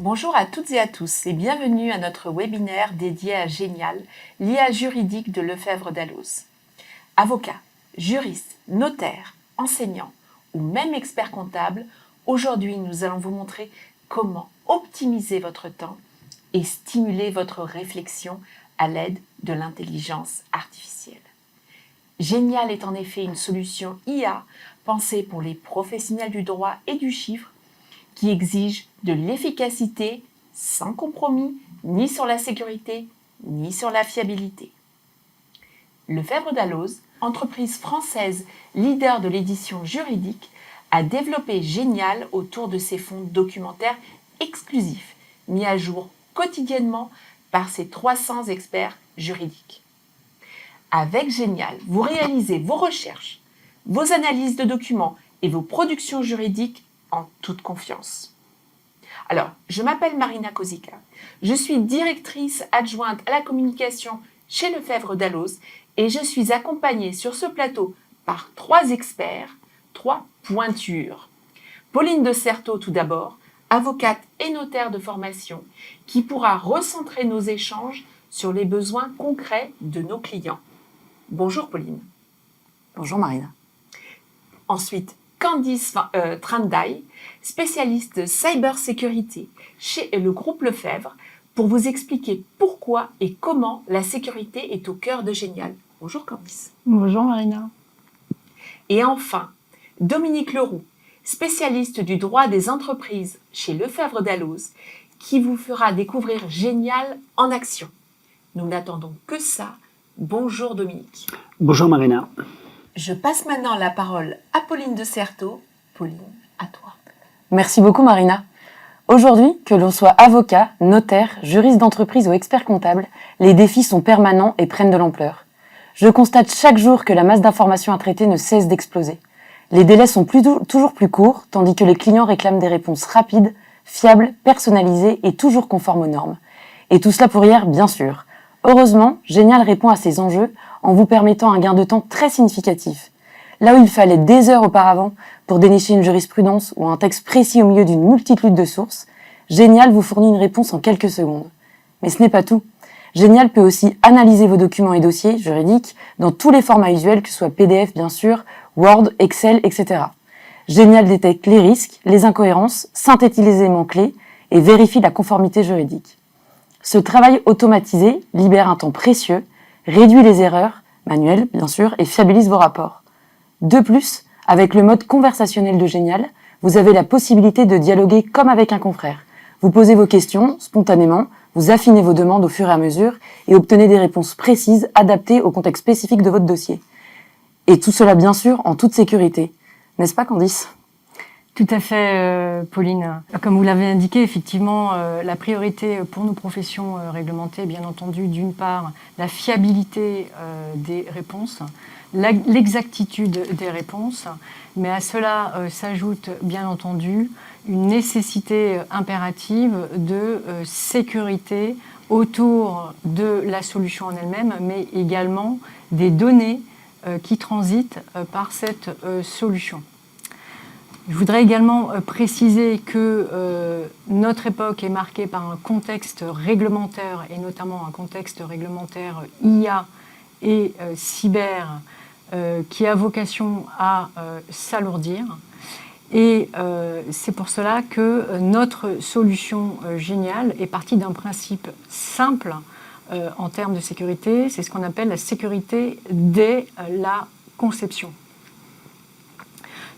Bonjour à toutes et à tous et bienvenue à notre webinaire dédié à Génial, l'IA juridique de Lefebvre Dalloz. Avocats, juristes, notaires, enseignants ou même experts comptables, aujourd'hui nous allons vous montrer comment optimiser votre temps et stimuler votre réflexion à l'aide de l'intelligence artificielle. Génial est en effet une solution IA pensée pour les professionnels du droit et du chiffre qui exige de l'efficacité sans compromis ni sur la sécurité ni sur la fiabilité. Lefebvre Dalloz, entreprise française leader de l'édition juridique, a développé Génial autour de ses fonds documentaires exclusifs, mis à jour quotidiennement par ses 300 experts juridiques. Avec Génial, vous réalisez vos recherches, vos analyses de documents et vos productions juridiques en toute confiance. Alors, je m'appelle Marina Kozica, je suis directrice adjointe à la communication chez Lefebvre Dalloz et je suis accompagnée sur ce plateau par 3 experts, 3 pointures. Pauline de Certeau tout d'abord, avocate et notaire de formation, qui pourra recentrer nos échanges sur les besoins concrets de nos clients. Bonjour Pauline. Bonjour Marina. Ensuite, Candice Trandai, spécialiste cybersécurité chez le groupe Lefebvre, pour vous expliquer pourquoi et comment la sécurité est au cœur de Génial. Bonjour Candice. Bonjour Marina. Et enfin, Dominique Leroux, spécialiste du droit des entreprises chez Lefebvre Dalloz, qui vous fera découvrir Génial en action. Nous n'attendons que ça. Bonjour Dominique. Bonjour Marina. Je passe maintenant la parole à Pauline de Certeau. Pauline, à toi. Merci beaucoup Marina. Aujourd'hui, que l'on soit avocat, notaire, juriste d'entreprise ou expert comptable, les défis sont permanents et prennent de l'ampleur. Je constate chaque jour que la masse d'informations à traiter ne cesse d'exploser. Les délais sont toujours plus courts, tandis que les clients réclament des réponses rapides, fiables, personnalisées et toujours conformes aux normes. Et tout cela pour hier, bien sûr. Heureusement, Génial répond à ces enjeux en vous permettant un gain de temps très significatif. Là où il fallait des heures auparavant pour dénicher une jurisprudence ou un texte précis au milieu d'une multitude de sources, Génial vous fournit une réponse en quelques secondes. Mais ce n'est pas tout. Génial peut aussi analyser vos documents et dossiers juridiques dans tous les formats usuels, que ce soit PDF bien sûr, Word, Excel, etc. Génial détecte les risques, les incohérences, synthétise les éléments clés et vérifie la conformité juridique. Ce travail automatisé libère un temps précieux, réduit les erreurs, manuelles bien sûr, et fiabilise vos rapports. De plus, avec le mode conversationnel de Génial, vous avez la possibilité de dialoguer comme avec un confrère. Vous posez vos questions spontanément, vous affinez vos demandes au fur et à mesure et obtenez des réponses précises adaptées au contexte spécifique de votre dossier. Et tout cela bien sûr en toute sécurité. N'est-ce pas Candice ? Tout à fait, Pauline. Comme vous l'avez indiqué, effectivement, la priorité pour nos professions réglementées, bien entendu, d'une part, la fiabilité des réponses, l'exactitude des réponses, mais à cela s'ajoute, bien entendu, une nécessité impérative de sécurité autour de la solution en elle-même, mais également des données qui transitent par cette solution. Je voudrais également préciser que notre époque est marquée par un contexte réglementaire, et notamment un contexte réglementaire IA et cyber, qui a vocation à s'alourdir. Et c'est pour cela que notre solution Génial est partie d'un principe simple en termes de sécurité. C'est ce qu'on appelle la sécurité dès la conception.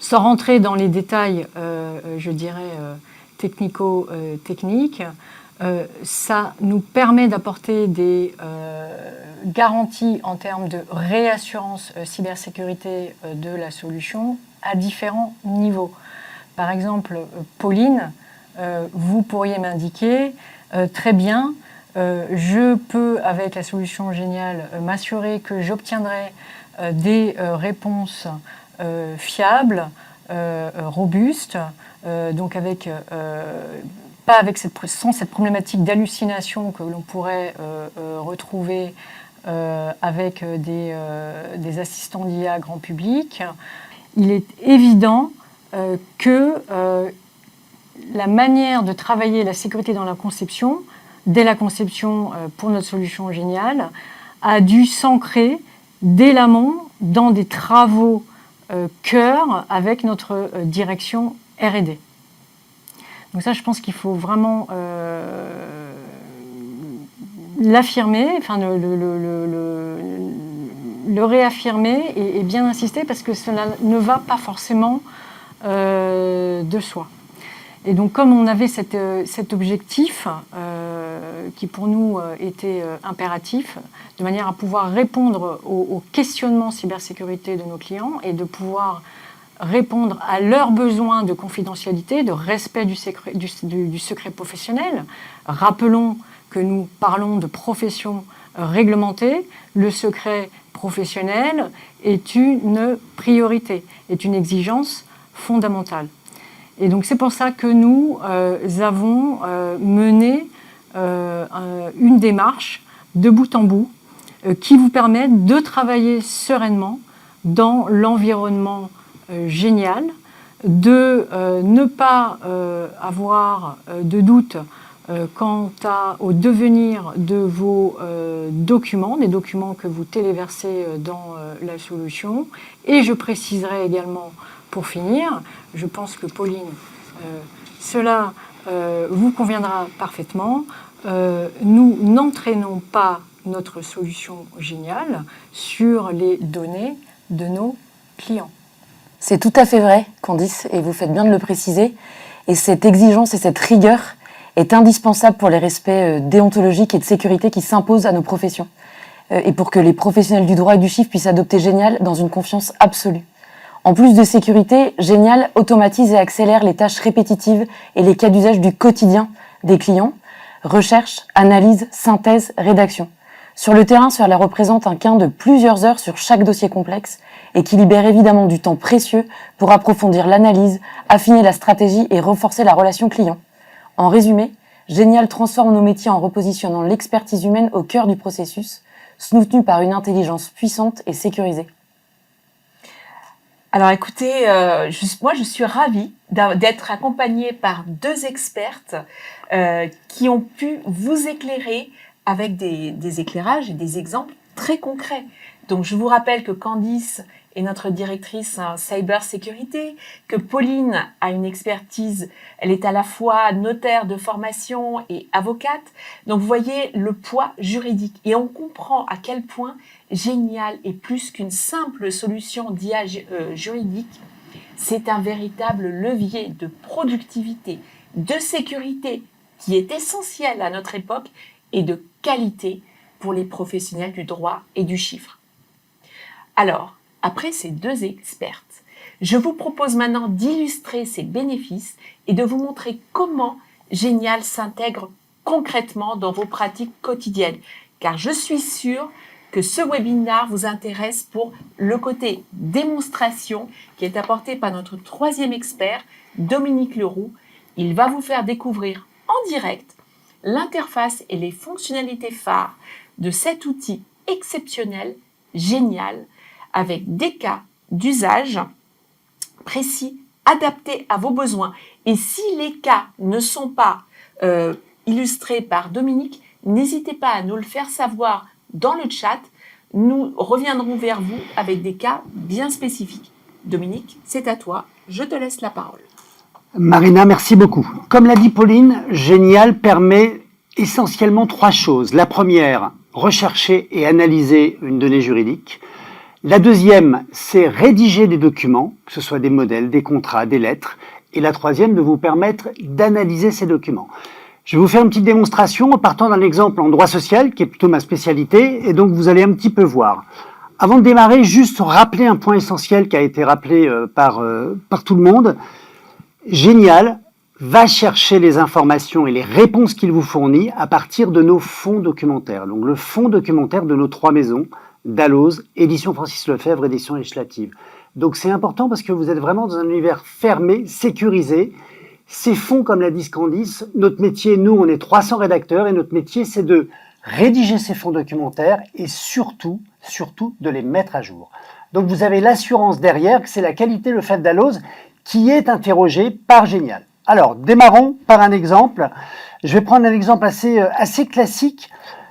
Sans rentrer dans les détails, je dirais, technico-techniques, ça nous permet d'apporter des garanties en termes de réassurance cybersécurité de la solution à différents niveaux. Par exemple, Pauline, vous pourriez m'indiquer très bien, je peux, avec la solution Génial, m'assurer que j'obtiendrai des réponses fiables, robustes, donc avec pas avec sans cette problématique d'hallucination que l'on pourrait retrouver avec des assistants d'IA grand public. Il est évident que la manière de travailler la sécurité dans la conception, dès la conception pour notre solution Génial, a dû s'ancrer dès l'amont dans des travaux cœur avec notre direction R&D. Donc ça, je pense qu'il faut vraiment l'affirmer, enfin le réaffirmer et bien insister parce que cela ne va pas forcément de soi. Et donc comme on avait cet objectif qui pour nous était impératif, de manière à pouvoir répondre aux questionnements cybersécurité de nos clients et de pouvoir répondre à leurs besoins de confidentialité, de respect du secret professionnel. Rappelons que nous parlons de profession réglementée. Le secret professionnel est une priorité, est une exigence fondamentale. Et donc c'est pour ça que nous avons mené une démarche de bout en bout qui vous permet de travailler sereinement dans l'environnement Génial, de ne pas avoir de doute quant au devenir de vos documents, des documents que vous téléversez dans la solution. Et je préciserai également, pour finir, je pense que Pauline, cela vous conviendra parfaitement, nous n'entraînons pas notre solution Génial sur les données de nos clients. C'est tout à fait vrai, Candice, et vous faites bien de le préciser. Et cette exigence et cette rigueur est indispensable pour les respects déontologiques et de sécurité qui s'imposent à nos professions. Et pour que les professionnels du droit et du chiffre puissent adopter Génial dans une confiance absolue. En plus de sécurité, Génial automatise et accélère les tâches répétitives et les cas d'usage du quotidien des clients. Recherche, analyse, synthèse, rédaction. Sur le terrain, cela représente un gain de plusieurs heures sur chaque dossier complexe et qui libère évidemment du temps précieux pour approfondir l'analyse, affiner la stratégie et renforcer la relation client. En résumé, Génial transforme nos métiers en repositionnant l'expertise humaine au cœur du processus, soutenu par une intelligence puissante et sécurisée. Alors écoutez, moi je suis ravie d'être accompagnée par deux expertes qui ont pu vous éclairer avec des éclairages et des exemples très concrets. Donc je vous rappelle que Candice est notre directrice en cybersécurité, que Pauline a une expertise, elle est à la fois notaire de formation et avocate. Donc vous voyez le poids juridique et on comprend à quel point Génial est plus qu'une simple solution d'IA juridique. C'est un véritable levier de productivité, de sécurité qui est essentiel à notre époque et de qualité pour les professionnels du droit et du chiffre. Alors, après ces deux expertes, je vous propose maintenant d'illustrer ces bénéfices et de vous montrer comment Génial s'intègre concrètement dans vos pratiques quotidiennes. Car je suis sûre que ce webinaire vous intéresse pour le côté démonstration qui est apporté par notre troisième expert, Dominique Leroux. Il va vous faire découvrir en direct l'interface et les fonctionnalités phares de cet outil exceptionnel, Génial, avec des cas d'usage précis, adaptés à vos besoins. Et si les cas ne sont pas illustrés par Dominique, n'hésitez pas à nous le faire savoir dans le chat. Nous reviendrons vers vous avec des cas bien spécifiques. Dominique, c'est à toi. Je te laisse la parole. Marina, merci beaucoup. Comme l'a dit Pauline, Génial permet essentiellement trois choses. La première, rechercher et analyser une donnée juridique. La deuxième, c'est rédiger des documents, que ce soit des modèles, des contrats, des lettres. Et la troisième, de vous permettre d'analyser ces documents. Je vais vous faire une petite démonstration en partant d'un exemple en droit social, qui est plutôt ma spécialité, et donc vous allez un petit peu voir. Avant de démarrer, juste rappeler un point essentiel qui a été rappelé par tout le monde. Génial va chercher les informations et les réponses qu'il vous fournit à partir de nos fonds documentaires. Donc le fonds documentaire de nos trois maisons, Dalloz, édition Francis Lefebvre, édition législative. Donc c'est important parce que vous êtes vraiment dans un univers fermé, sécurisé. Ces fonds, comme l'a dit Candice, notre métier, nous, on est 300 rédacteurs et notre métier, c'est de rédiger ces fonds documentaires et surtout de les mettre à jour. Donc vous avez l'assurance derrière que c'est la qualité, le fait Dalloz, qui est interrogé par Génial. Alors, démarrons par un exemple. Je vais prendre un exemple assez classique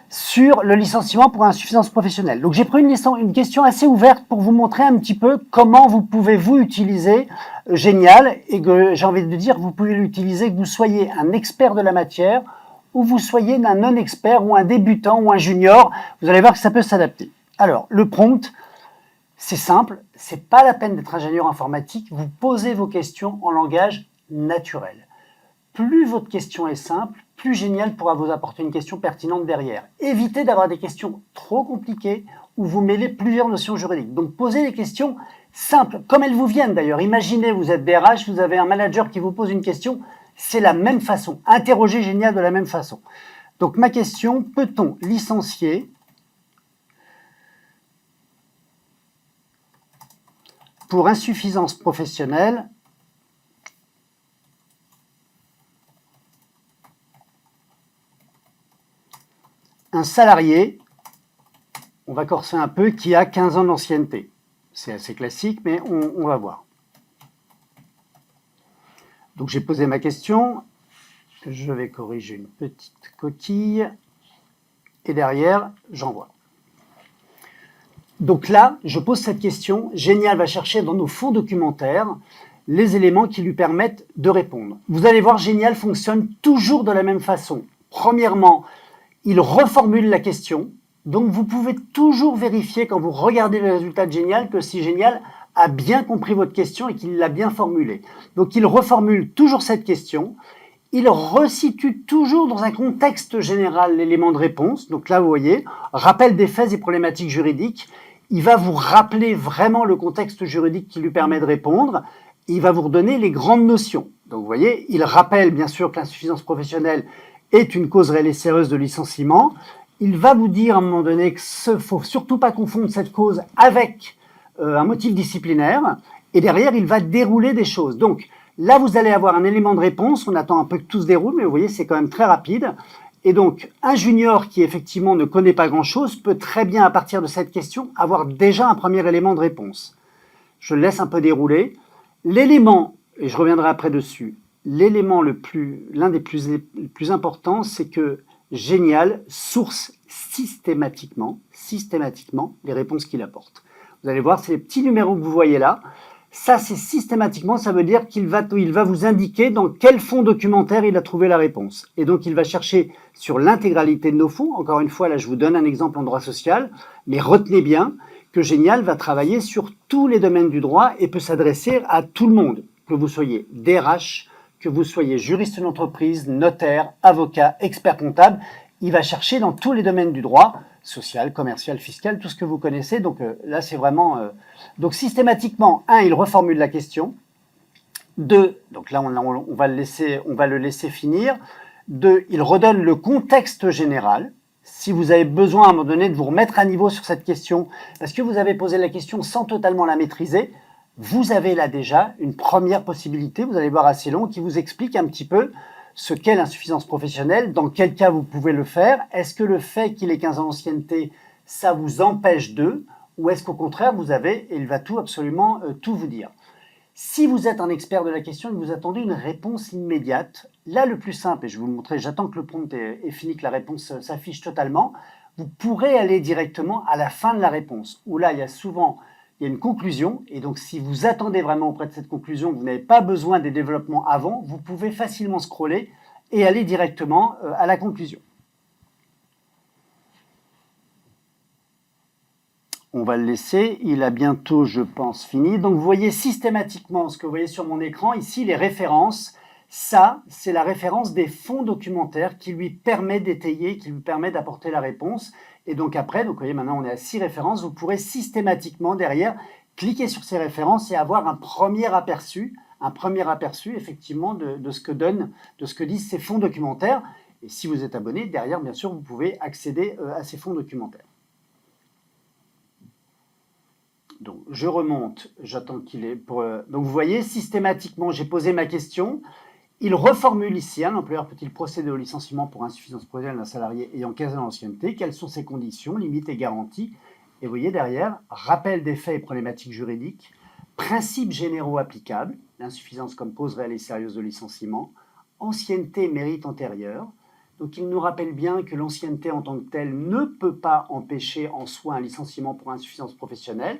sur le licenciement pour insuffisance professionnelle. Donc, j'ai pris une question assez ouverte pour vous montrer un petit peu comment vous pouvez vous utiliser Génial, et que j'ai envie de dire, vous pouvez l'utiliser que vous soyez un expert de la matière ou vous soyez un non-expert ou un débutant ou un junior. Vous allez voir que ça peut s'adapter. Alors, le prompt, c'est simple, c'est pas la peine d'être ingénieur informatique, vous posez vos questions en langage naturel. Plus votre question est simple, plus Génial pourra vous apporter une question pertinente derrière. Évitez d'avoir des questions trop compliquées où vous mêlez plusieurs notions juridiques. Donc posez des questions simples, comme elles vous viennent d'ailleurs. Imaginez, vous êtes DRH, vous avez un manager qui vous pose une question, c'est la même façon. Interrogez Génial de la même façon. Donc ma question, peut-on licencier pour insuffisance professionnelle un salarié, on va corser un peu, qui a 15 ans d'ancienneté. C'est assez classique, mais on va voir. Donc j'ai posé ma question, je vais corriger une petite coquille, et derrière, j'envoie. Donc là, je pose cette question, Génial va chercher dans nos fonds documentaires les éléments qui lui permettent de répondre. Vous allez voir, Génial fonctionne toujours de la même façon. Premièrement, il reformule la question, donc vous pouvez toujours vérifier quand vous regardez le résultat de Génial que si Génial a bien compris votre question et qu'il l'a bien formulée. Donc il reformule toujours cette question, il resitue toujours dans un contexte général l'élément de réponse, donc là vous voyez, rappel des faits et problématiques juridiques, il va vous rappeler vraiment le contexte juridique qui lui permet de répondre, et il va vous redonner les grandes notions. Donc vous voyez, il rappelle bien sûr que l'insuffisance professionnelle est une cause réelle et sérieuse de licenciement. Il va vous dire à un moment donné qu'il ne faut surtout pas confondre cette cause avec un motif disciplinaire. Et derrière, il va dérouler des choses. Donc là, vous allez avoir un élément de réponse. On attend un peu que tout se déroule, mais vous voyez, c'est quand même très rapide. Et donc, un junior qui effectivement ne connaît pas grand-chose peut très bien, à partir de cette question, avoir déjà un premier élément de réponse. Je le laisse un peu dérouler. L'élément, et je reviendrai après dessus, l'élément l'un des plus importants, c'est que Génial source systématiquement les réponses qu'il apporte. Vous allez voir, c'est les petits numéros que vous voyez là. Ça, c'est systématiquement, ça veut dire qu'il va vous indiquer dans quel fonds documentaire il a trouvé la réponse. Et donc, il va chercher sur l'intégralité de nos fonds. Encore une fois, là, je vous donne un exemple en droit social, mais retenez bien que Génial va travailler sur tous les domaines du droit et peut s'adresser à tout le monde, que vous soyez DRH, que vous soyez juriste d'entreprise, notaire, avocat, expert comptable, il va chercher dans tous les domaines du droit, social, commercial, fiscal, tout ce que vous connaissez. Donc là, c'est vraiment... Donc systématiquement, 1, il reformule la question. 2, donc là, on va le laisser finir. 2, il redonne le contexte général. Si vous avez besoin à un moment donné de vous remettre à niveau sur cette question, parce que vous avez posé la question sans totalement la maîtriser, vous avez là déjà une première possibilité, vous allez voir assez long, qui vous explique un petit peu ce qu'est l'insuffisance professionnelle, dans quel cas vous pouvez le faire, est-ce que le fait qu'il ait 15 ans d'ancienneté, ça vous empêche d'eux, ou est-ce qu'au contraire vous avez, et il va absolument tout vous dire. Si vous êtes un expert de la question et que vous attendez une réponse immédiate, là le plus simple, et je vais vous le montrer, j'attends que le prompt est fini, que la réponse s'affiche totalement, vous pourrez aller directement à la fin de la réponse, où là il y a une conclusion, et donc si vous attendez vraiment auprès de cette conclusion, vous n'avez pas besoin des développements avant, vous pouvez facilement scroller et aller directement à la conclusion. On va le laisser, il a bientôt, je pense, fini. Donc vous voyez systématiquement ce que vous voyez sur mon écran, ici les références. Ça, c'est la référence des fonds documentaires qui lui permet d'étayer, qui lui permet d'apporter la réponse. Et donc après, donc vous voyez maintenant on est à 6 références, vous pourrez systématiquement derrière cliquer sur ces références et avoir un premier aperçu effectivement de ce que disent ces fonds documentaires. Et si vous êtes abonné, derrière bien sûr vous pouvez accéder à ces fonds documentaires. Donc je remonte, j'attends qu'il est pour... Donc vous voyez systématiquement j'ai posé ma question. Il reformule ici, un employeur peut-il procéder au licenciement pour insuffisance professionnelle d'un salarié ayant 15 ans d'ancienneté? Quelles sont ses conditions, limites et garanties? Et vous voyez derrière, rappel des faits et problématiques juridiques, principes généraux applicables, l'insuffisance comme cause réelle et sérieuse de licenciement, ancienneté, mérite antérieur. Donc il nous rappelle bien que l'ancienneté en tant que telle ne peut pas empêcher en soi un licenciement pour insuffisance professionnelle.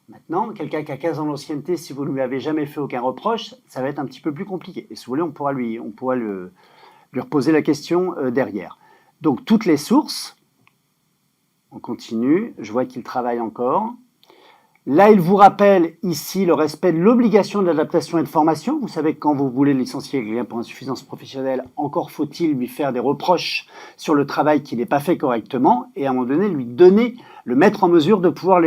Maintenant, quelqu'un qui a 15 ans d'ancienneté, si vous ne lui avez jamais fait aucun reproche, ça va être un petit peu plus compliqué. Et si vous voulez, on pourra lui reposer la question derrière. Donc toutes les sources, on continue, je vois qu'il travaille encore. Là, il vous rappelle ici le respect de l'obligation d'adaptation et de formation. Vous savez que quand vous voulez licencier quelqu'un pour insuffisance professionnelle, encore faut-il lui faire des reproches sur le travail qui n'est pas fait correctement et à un moment donné lui donner, le mettre en mesure de pouvoir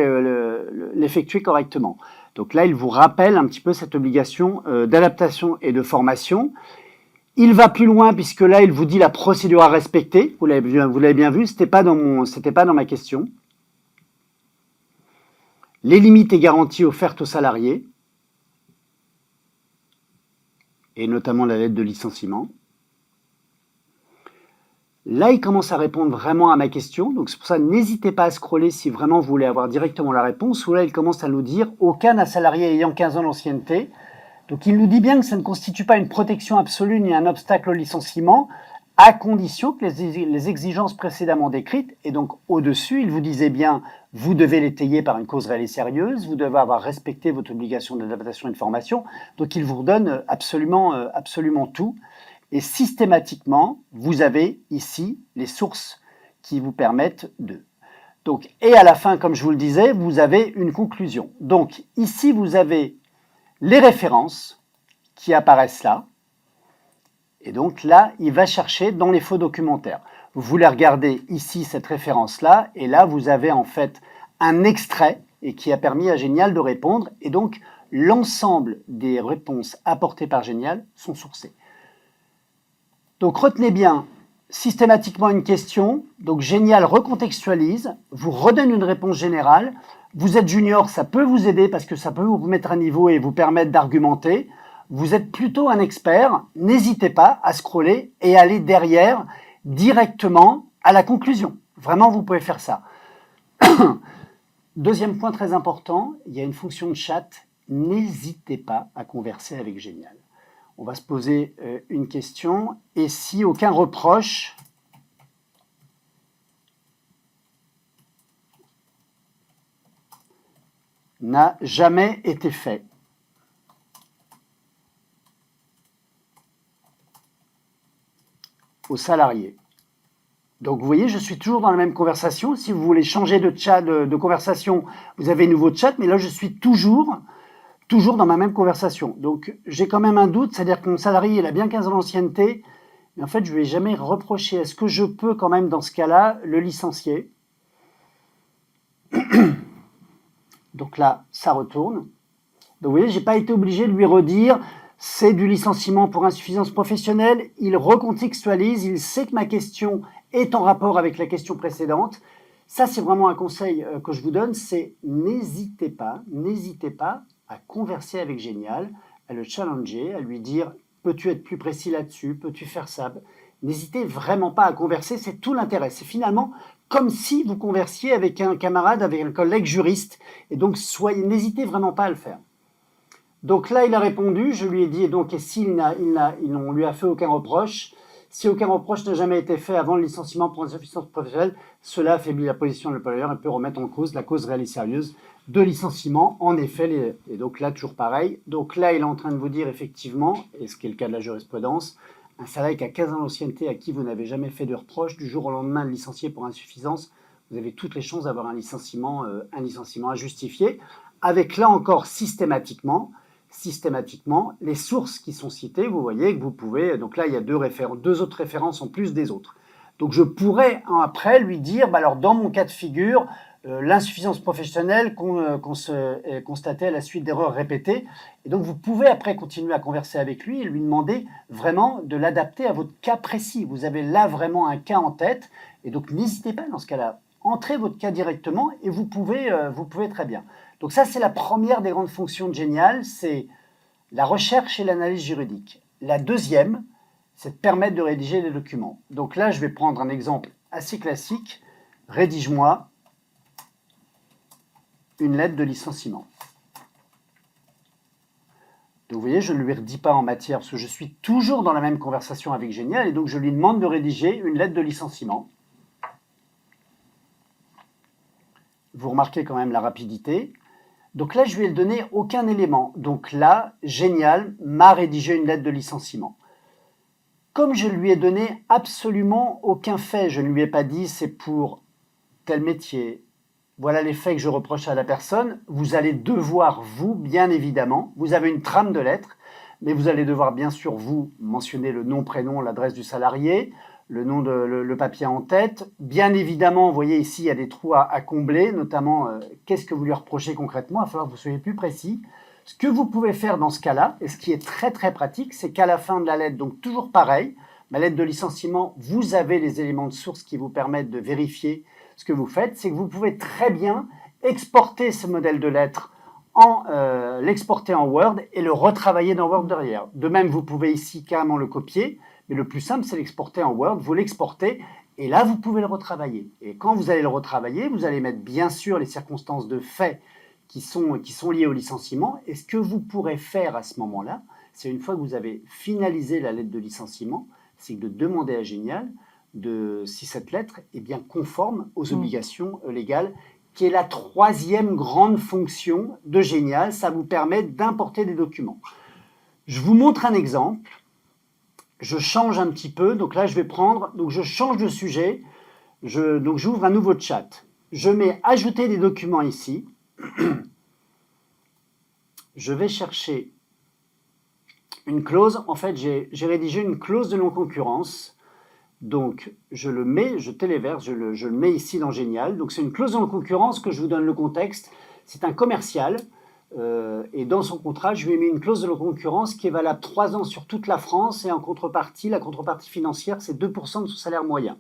l'effectuer correctement. Donc là, il vous rappelle un petit peu cette obligation d'adaptation et de formation. Il va plus loin puisque là, il vous dit la procédure à respecter. Vous l'avez bien vu, c'était pas dans ma question. Les limites et garanties offertes aux salariés, et notamment la lettre de licenciement. Là, il commence à répondre vraiment à ma question, donc c'est pour ça, n'hésitez pas à scroller si vraiment vous voulez avoir directement la réponse, ou là, il commence à nous dire « Aucun salarié ayant 15 ans d'ancienneté ». Donc, il nous dit bien que ça ne constitue pas une protection absolue ni un obstacle au licenciement, à condition que les exigences précédemment décrites, et donc au-dessus, il vous disait bien, vous devez l'étayer par une cause réelle et sérieuse, vous devez avoir respecté votre obligation d'adaptation et de formation, donc il vous redonne absolument tout, et systématiquement, vous avez ici les sources qui vous permettent de. Donc, et à la fin, comme je vous le disais, vous avez une conclusion. Donc ici, vous avez les références qui apparaissent là, et donc là, il va chercher dans les faux documentaires. Vous voulez regarder ici cette référence-là, et là, vous avez en fait un extrait et qui a permis à Génial de répondre. Et donc, l'ensemble des réponses apportées par Génial sont sourcées. Donc, retenez bien systématiquement une question. Donc, Génial recontextualise, vous redonne une réponse générale. Vous êtes junior, ça peut vous aider parce que ça peut vous mettre à niveau et vous permettre d'argumenter. Vous êtes plutôt un expert, n'hésitez pas à scroller et aller derrière directement à la conclusion. Vraiment, vous pouvez faire ça. Deuxième point très important, il y a une fonction de chat. N'hésitez pas à converser avec Génial. On va se poser une question. Et si aucun reproche n'a jamais été fait? Aux salariés. Donc vous voyez, je suis toujours dans la même conversation. Si vous voulez changer de chat, de conversation, vous avez un nouveau chat, mais là je suis toujours dans ma même conversation. Donc j'ai quand même un doute, c'est-à-dire que mon salarié il a bien 15 ans d'ancienneté, mais en fait je ne lui ai jamais reproché. Est-ce que je peux quand même dans ce cas-là le licencier? Donc là, ça retourne. Donc vous voyez, je n'ai pas été obligé de lui redire c'est du licenciement pour insuffisance professionnelle, il recontextualise, il sait que ma question est en rapport avec la question précédente. Ça, c'est vraiment un conseil que je vous donne, c'est n'hésitez pas à converser avec Génial, à le challenger, à lui dire peux-tu être plus précis là-dessus, peux-tu faire ça? N'hésitez vraiment pas à converser, c'est tout l'intérêt. C'est finalement comme si vous conversiez avec un camarade, avec un collègue juriste. Et donc, n'hésitez vraiment pas à le faire. Donc là, il a répondu, je lui ai dit, donc, et on lui a fait aucun reproche, si aucun reproche n'a jamais été fait avant le licenciement pour insuffisance professionnelle, cela affaiblit la position de l'employeur et peut remettre en cause la cause réelle et sérieuse de licenciement. En effet, et donc là, toujours pareil. Donc là, il est en train de vous dire effectivement, et ce qui est le cas de la jurisprudence, un salarié qui a 15 ans d'ancienneté à qui vous n'avez jamais fait de reproche, du jour au lendemain de licencier pour insuffisance, vous avez toutes les chances d'avoir un licenciement à justifier, avec là encore systématiquement, les sources qui sont citées, vous voyez que vous pouvez, donc là il y a deux autres références en plus des autres. Donc je pourrais après lui dire, bah alors dans mon cas de figure, l'insuffisance professionnelle est constatée à la suite d'erreurs répétées. Et donc vous pouvez après continuer à converser avec lui et lui demander vraiment de l'adapter à votre cas précis. Vous avez là vraiment un cas en tête, et donc n'hésitez pas dans ce cas-là, entrez votre cas directement et vous pouvez très bien. Donc ça, c'est la première des grandes fonctions de Génial, c'est la recherche et l'analyse juridique. La deuxième, c'est de permettre de rédiger des documents. Donc là, je vais prendre un exemple assez classique. Rédige-moi une lettre de licenciement. Donc vous voyez, je ne lui redis pas en matière, parce que je suis toujours dans la même conversation avec Génial, et donc je lui demande de rédiger une lettre de licenciement. Vous remarquez quand même la rapidité. Donc là, je lui ai donné aucun élément. Donc là, Génial m'a rédigé une lettre de licenciement. Comme je lui ai donné absolument aucun fait, je ne lui ai pas dit c'est pour tel métier, voilà les faits que je reproche à la personne, vous allez devoir, vous, bien évidemment, vous avez une trame de lettres, mais vous allez devoir bien sûr, vous, mentionner le nom, prénom, l'adresse du salarié, le nom le papier en tête. Bien évidemment, vous voyez ici, il y a des trous à combler, notamment qu'est-ce que vous lui reprochez concrètement, il va falloir que vous soyez plus précis. Ce que vous pouvez faire dans ce cas-là, et ce qui est très très pratique, c'est qu'à la fin de la lettre, donc toujours pareil, ma lettre de licenciement, vous avez les éléments de source qui vous permettent de vérifier ce que vous faites, c'est que vous pouvez très bien exporter ce modèle de lettre, l'exporter en Word et le retravailler dans Word derrière. De même, vous pouvez ici carrément le copier, mais le plus simple, c'est l'exporter en Word, vous l'exportez, et là, vous pouvez le retravailler. Et quand vous allez le retravailler, vous allez mettre bien sûr les circonstances de fait qui sont liées au licenciement. Et ce que vous pourrez faire à ce moment-là, c'est une fois que vous avez finalisé la lettre de licenciement, c'est de demander à Génial si cette lettre est bien conforme aux obligations légales, qui est la troisième grande fonction de Génial. Ça vous permet d'importer des documents. Je vous montre un exemple. Je change un petit peu. Donc là, je change de sujet. Donc j'ouvre un nouveau chat. Je mets ajouter des documents ici. Je vais chercher une clause. En fait, j'ai rédigé une clause de non-concurrence. Donc, je téléverse, je le mets ici dans Génial. Donc, c'est une clause de non-concurrence que je vous donne le contexte. C'est un commercial. Et dans son contrat, je lui ai mis une clause de non-concurrence qui est valable 3 ans sur toute la France. Et en contrepartie, la contrepartie financière, c'est 2% de son salaire moyen.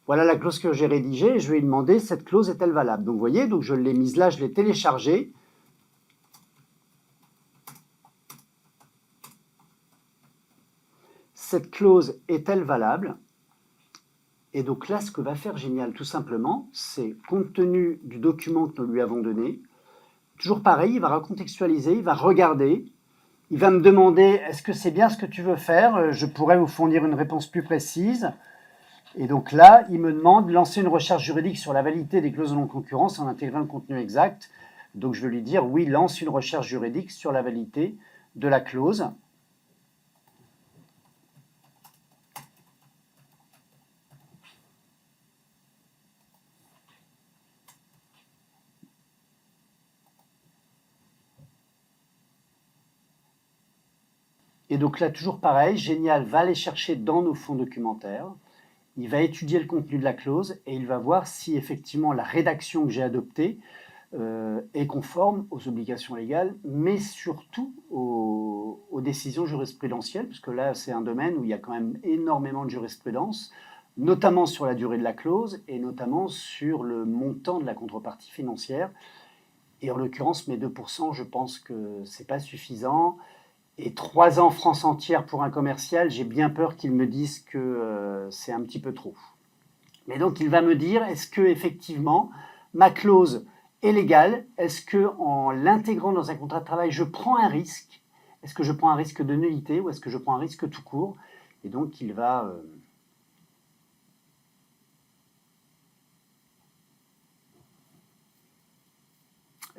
Voilà la clause que j'ai rédigée. Et je lui ai demandé, cette clause est-elle valable? Donc, vous voyez, donc je l'ai mise là, je l'ai téléchargée. Cette clause est-elle valable? Et donc là, ce que va faire Génial, tout simplement, c'est, compte tenu du document que nous lui avons donné, toujours pareil, il va recontextualiser, il va regarder, il va me demander, est-ce que c'est bien ce que tu veux faire? Je pourrais vous fournir une réponse plus précise. Et donc là, il me demande de lancer une recherche juridique sur la validité des clauses de non-concurrence en intégrant le contenu exact. Donc je vais lui dire, oui, lance une recherche juridique sur la validité de la clause. Et donc là, toujours pareil, Génial va aller chercher dans nos fonds documentaires, il va étudier le contenu de la clause et il va voir si effectivement la rédaction que j'ai adoptée est conforme aux obligations légales, mais surtout aux décisions jurisprudentielles, puisque là, c'est un domaine où il y a quand même énormément de jurisprudence, notamment sur la durée de la clause et notamment sur le montant de la contrepartie financière. Et en l'occurrence, mes 2%, je pense que ce n'est pas suffisant. Et 3 ans France entière pour un commercial, j'ai bien peur qu'ils me disent que c'est un petit peu trop. Mais donc il va me dire, est-ce que effectivement ma clause est légale? Est-ce que en l'intégrant dans un contrat de travail, je prends un risque? Est-ce que je prends un risque de nullité ou est-ce que je prends un risque tout court? Et donc il va...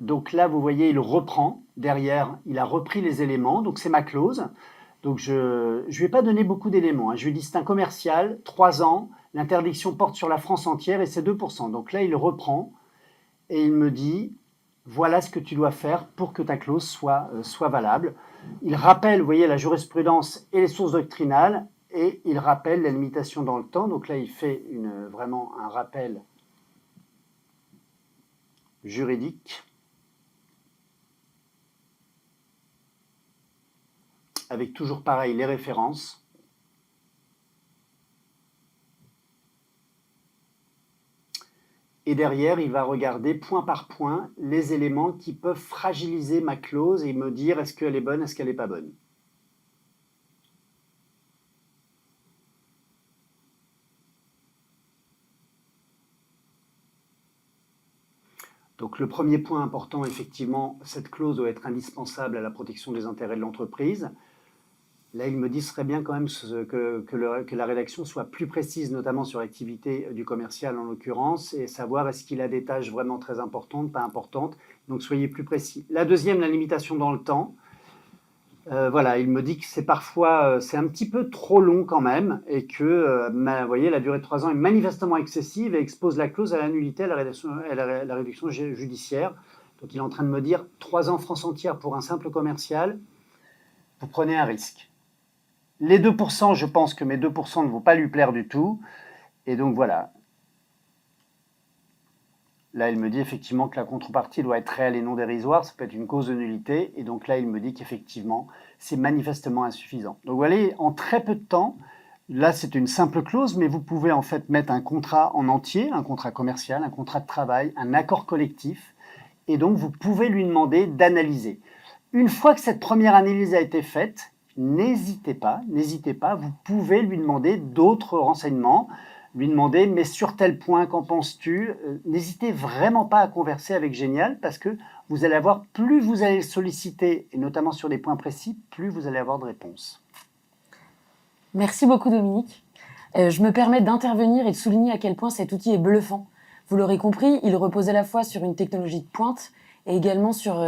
Donc là, vous voyez, il reprend. Derrière, il a repris les éléments. Donc c'est ma clause. Donc je ne lui ai pas donné beaucoup d'éléments. Je lui ai dit, c'est un commercial, 3 ans, l'interdiction porte sur la France entière et c'est 2%. Donc là, il reprend et il me dit, voilà ce que tu dois faire pour que ta clause soit valable. Il rappelle, vous voyez, la jurisprudence et les sources doctrinales et il rappelle la limitation dans le temps. Donc là, il fait vraiment un rappel juridique avec toujours pareil les références. Et derrière, il va regarder point par point les éléments qui peuvent fragiliser ma clause et me dire est-ce qu'elle est bonne, est-ce qu'elle n'est pas bonne. Donc le premier point important, effectivement, cette clause doit être indispensable à la protection des intérêts de l'entreprise. Là, il me dit, ce serait bien quand même que la rédaction soit plus précise, notamment sur l'activité du commercial en l'occurrence, et savoir est-ce qu'il a des tâches vraiment très importantes, pas importantes. Donc soyez plus précis. La deuxième, la limitation dans le temps. Voilà, il me dit que c'est parfois, c'est un petit peu trop long quand même, et que, vous voyez, la durée de 3 ans est manifestement excessive et expose la clause à la nullité, à la réduction judiciaire. Donc il est en train de me dire, 3 ans France entière pour un simple commercial, vous prenez un risque. Les 2%, je pense que mes 2% ne vont pas lui plaire du tout. Et donc voilà. Là, il me dit effectivement que la contrepartie doit être réelle et non dérisoire. Ça peut être une cause de nullité. Et donc là, il me dit qu'effectivement, c'est manifestement insuffisant. Donc vous voyez, en très peu de temps, là, c'est une simple clause, mais vous pouvez en fait mettre un contrat en entier, un contrat commercial, un contrat de travail, un accord collectif. Et donc, vous pouvez lui demander d'analyser. Une fois que cette première analyse a été faite, n'hésitez pas, vous pouvez lui demander d'autres renseignements, lui demander, mais sur tel point, qu'en penses-tu? N'hésitez vraiment pas à converser avec Génial, parce que vous allez avoir, plus vous allez le solliciter, et notamment sur des points précis, plus vous allez avoir de réponses. Merci beaucoup Dominique. Je me permets d'intervenir et de souligner à quel point cet outil est bluffant. Vous l'aurez compris, il repose à la fois sur une technologie de pointe et également sur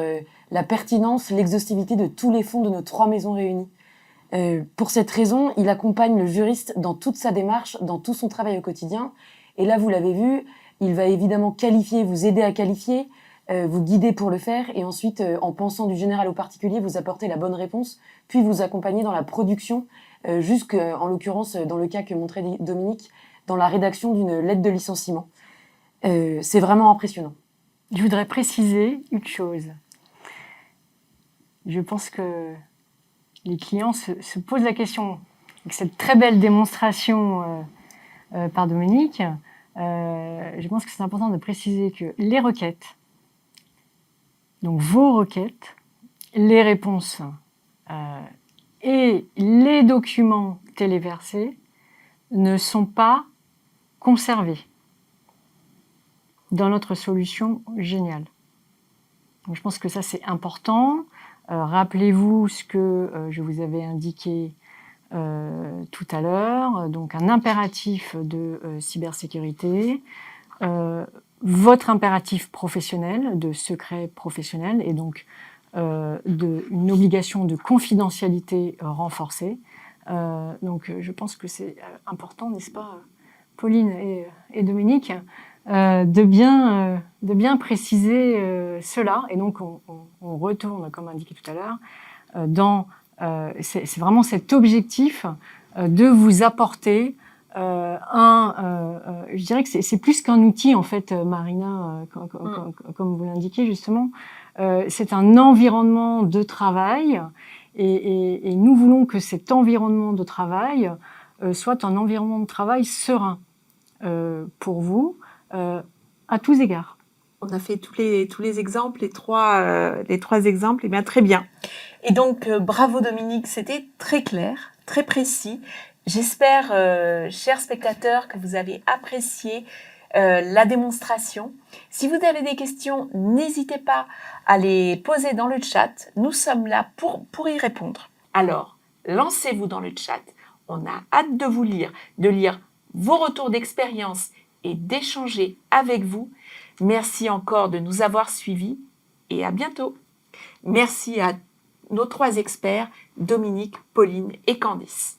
la pertinence, l'exhaustivité de tous les fonds de nos 3 maisons réunies. Pour cette raison, il accompagne le juriste dans toute sa démarche, dans tout son travail au quotidien. Et là, vous l'avez vu, il va évidemment qualifier, vous aider à qualifier, vous guider pour le faire, et ensuite, en pensant du général au particulier, vous apporter la bonne réponse, puis vous accompagner dans la production, jusqu'en l'occurrence, dans le cas que montrait Dominique, dans la rédaction d'une lettre de licenciement. C'est vraiment impressionnant. Je voudrais préciser une chose. Je pense que les clients se posent la question, avec cette très belle démonstration par Dominique, je pense que c'est important de préciser que les requêtes, donc vos requêtes, les réponses et les documents téléversés ne sont pas conservés dans notre solution Génial. Donc, je pense que ça, c'est important. Rappelez-vous ce que je vous avais indiqué tout à l'heure, donc un impératif de cybersécurité, votre impératif professionnel, de secret professionnel, et donc une obligation de confidentialité renforcée. Donc je pense que c'est important, n'est-ce pas, Pauline et Dominique, de bien préciser cela. Et donc on retourne, comme indiqué tout à l'heure, c'est vraiment cet objectif de vous apporter je dirais que c'est plus qu'un outil en fait, Marina, comme vous l'indiquez justement, c'est un environnement de travail et nous voulons que cet environnement de travail soit un environnement de travail serein pour vous à tous égards. On a fait tous les exemples, les trois exemples, et bien très bien. Et donc bravo Dominique, c'était très clair, très précis. J'espère, chers spectateurs, que vous avez apprécié la démonstration. Si vous avez des questions, n'hésitez pas à les poser dans le chat. Nous sommes là pour y répondre. Alors, lancez-vous dans le chat. On a hâte de vous lire, de lire vos retours d'expérience et d'échanger avec vous. Merci encore de nous avoir suivis et à bientôt. Merci à nos 3 experts, Dominique, Pauline et Candice.